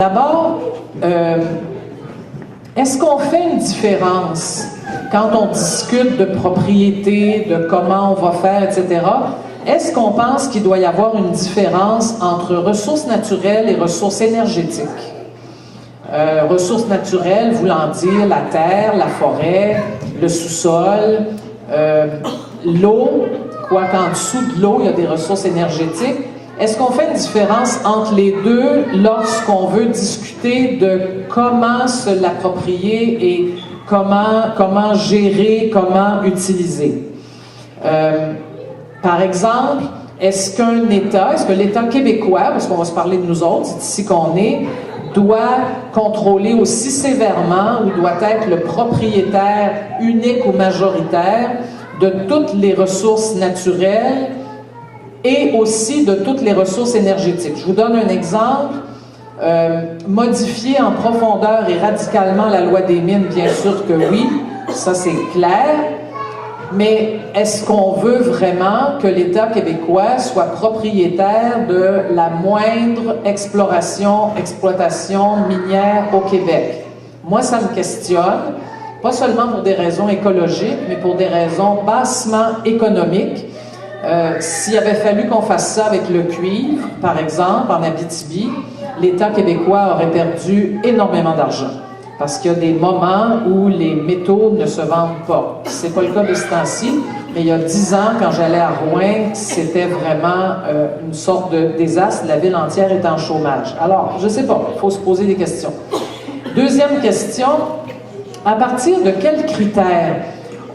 D'abord, est-ce qu'on fait une différence quand on discute de propriété, de comment on va faire, etc.? Est-ce qu'on pense qu'il doit y avoir une différence entre ressources naturelles et ressources énergétiques? Ressources naturelles voulant dire la terre, la forêt, le sous-sol, l'eau, quoique en dessous de l'eau, il y a des ressources énergétiques. Est-ce qu'on fait une différence entre les deux lorsqu'on veut discuter de comment se l'approprier et comment gérer, comment utiliser? Par exemple, est-ce que l'État québécois, parce qu'on va se parler de nous autres, c'est ici qu'on est, doit contrôler aussi sévèrement ou doit être le propriétaire unique ou majoritaire de toutes les ressources naturelles et aussi de toutes les ressources énergétiques? Je vous donne un exemple. Modifier en profondeur et radicalement la loi des mines, bien sûr que oui, ça c'est clair. Mais est-ce qu'on veut vraiment que l'État québécois soit propriétaire de la moindre exploration, exploitation minière au Québec? Moi, ça me questionne, pas seulement pour des raisons écologiques, mais pour des raisons bassement économiques. S'il avait fallu qu'on fasse ça avec le cuivre, par exemple, en Abitibi, l'État québécois aurait perdu énormément d'argent. Parce qu'il y a des moments où les métaux ne se vendent pas. C'est pas le cas de ce temps-ci, mais il y a 10 ans, quand j'allais à Rouyn, c'était vraiment une sorte de désastre. La ville entière était en chômage. Alors, je sais pas, il faut se poser des questions. Deuxième question, à partir de quels critères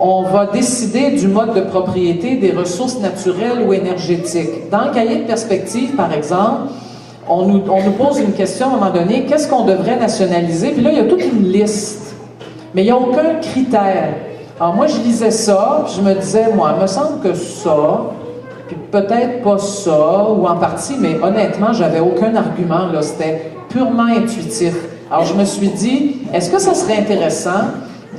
on va décider du mode de propriété des ressources naturelles ou énergétiques? Dans le cahier de perspective, par exemple, on nous pose une question à un moment donné, qu'est-ce qu'on devrait nationaliser? Puis là, il y a toute une liste, mais il n'y a aucun critère. Alors moi, je lisais ça, puis je me disais, moi, il me semble que ça, puis peut-être pas ça, ou en partie, mais honnêtement, j'avais aucun argument, là, c'était purement intuitif. Alors je me suis dit, est-ce que ça serait intéressant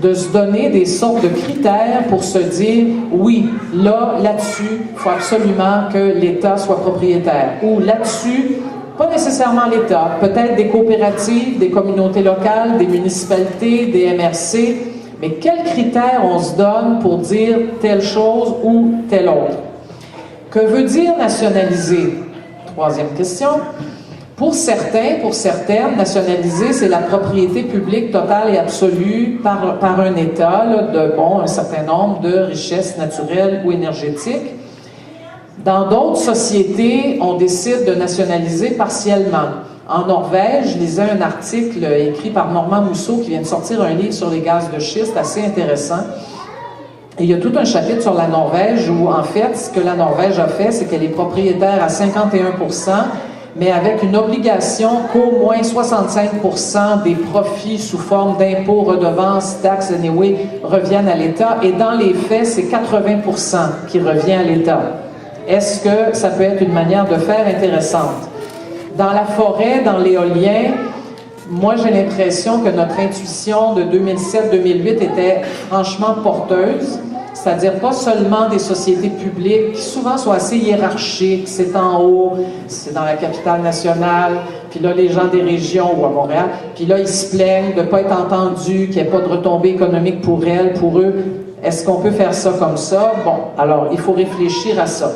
de se donner des sortes de critères pour se dire, oui, là-dessus, il faut absolument que l'État soit propriétaire, ou là-dessus, pas nécessairement l'État, peut-être des coopératives, des communautés locales, des municipalités, des MRC, mais quels critères on se donne pour dire telle chose ou telle autre? Que veut dire nationaliser? Troisième question. Pour certains, pour certaines, nationaliser, c'est la propriété publique totale et absolue par un État là, de un certain nombre de richesses naturelles ou énergétiques. Dans d'autres sociétés, on décide de nationaliser partiellement. En Norvège, je lisais un article écrit par Normand Mousseau qui vient de sortir un livre sur les gaz de schiste assez intéressant. Et il y a tout un chapitre sur la Norvège où, en fait, ce que la Norvège a fait, c'est qu'elle est propriétaire à 51%, mais avec une obligation qu'au moins 65% des profits sous forme d'impôts, redevances, taxes, anyway, reviennent à l'État. Et dans les faits, c'est 80% qui revient à l'État. Est-ce que ça peut être une manière de faire intéressante? Dans la forêt, dans l'éolien, moi j'ai l'impression que notre intuition de 2007-2008 était franchement porteuse, c'est-à-dire pas seulement des sociétés publiques qui souvent sont assez hiérarchiques, c'est en haut, c'est dans la capitale nationale, puis là les gens des régions ou à Montréal, puis là ils se plaignent de ne pas être entendus, qu'il n'y ait pas de retombées économiques pour elles, pour eux. Est-ce qu'on peut faire ça comme ça? Bon, alors il faut réfléchir à ça.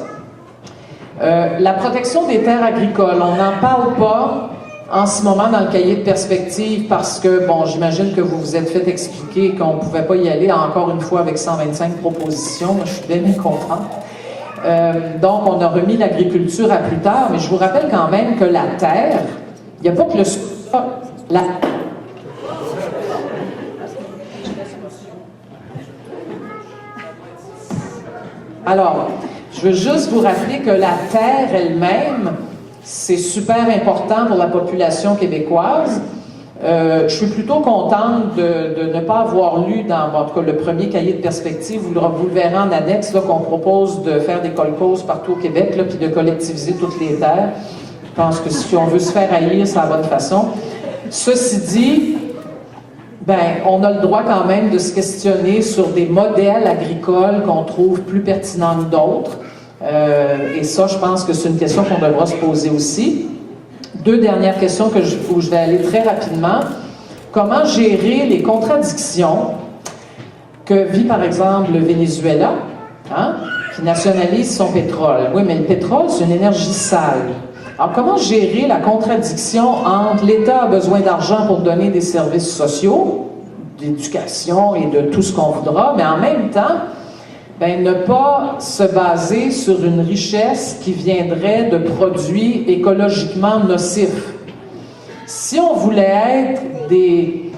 La protection des terres agricoles, on n'en parle pas en ce moment dans le cahier de perspective parce que, bon, j'imagine que vous vous êtes fait expliquer qu'on ne pouvait pas y aller encore une fois avec 125 propositions. Moi, je suis bien mécontente. Donc, on a remis l'agriculture à plus tard, mais je vous rappelle quand même que la terre, il n'y a pas que le... Alors, je veux juste vous rappeler que la terre elle-même, c'est super important pour la population québécoise. Je suis plutôt contente de ne pas avoir lu dans, en tout cas, le premier cahier de perspective, vous le verrez en annexe, là, qu'on propose de faire des kolkhozes partout au Québec, là, puis de collectiviser toutes les terres. Je pense que si on veut se faire haïr, c'est la bonne façon. Ceci dit, on a le droit quand même de se questionner sur des modèles agricoles qu'on trouve plus pertinents que d'autres. Et ça, je pense que c'est une question qu'on devra se poser aussi. deux dernières questions où je vais aller très rapidement. Comment gérer les contradictions que vit, par exemple, le Venezuela, hein, qui nationalise son pétrole? Oui, mais le pétrole, c'est une énergie sale. Alors, comment gérer la contradiction entre l'État a besoin d'argent pour donner des services sociaux, d'éducation et de tout ce qu'on voudra, mais en même temps, ben, ne pas se baser sur une richesse qui viendrait de produits écologiquement nocifs. Si on voulait être des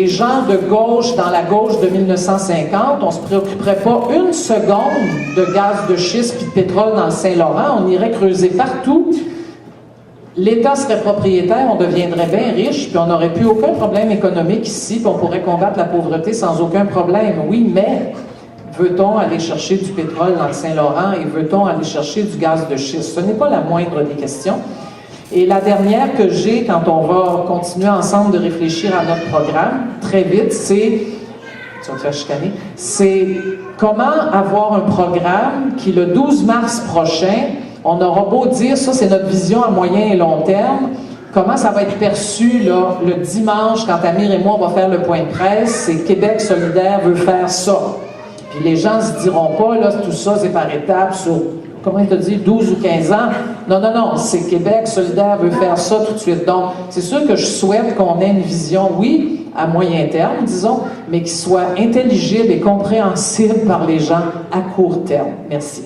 gens de gauche dans la gauche de 1950, on ne se préoccuperait pas une seconde de gaz de schiste et de pétrole dans le Saint-Laurent, on irait creuser partout. L'État serait propriétaire, on deviendrait bien riche, puis on n'aurait plus aucun problème économique ici, puis on pourrait combattre la pauvreté sans aucun problème. Oui, mais veut-on aller chercher du pétrole dans le Saint-Laurent et veut-on aller chercher du gaz de schiste? Ce n'est pas la moindre des questions. Et la dernière que j'ai, quand on va continuer ensemble de réfléchir à notre programme, très vite, c'est... Tu vas te faire chicaner. C'est comment avoir un programme qui, le 12 mars prochain, on aura beau dire, ça c'est notre vision à moyen et long terme, comment ça va être perçu là, le dimanche, quand Amir et moi on va faire le point de presse, c'est Québec solidaire veut faire ça. Puis les gens se diront pas, là, tout ça c'est par étapes sur, comment il te dit, 12 ou 15 ans. Non, non, non, c'est Québec solidaire veut faire ça tout de suite. Donc, c'est sûr que je souhaite qu'on ait une vision, oui, à moyen terme, disons, mais qui soit intelligible et compréhensible par les gens à court terme. Merci.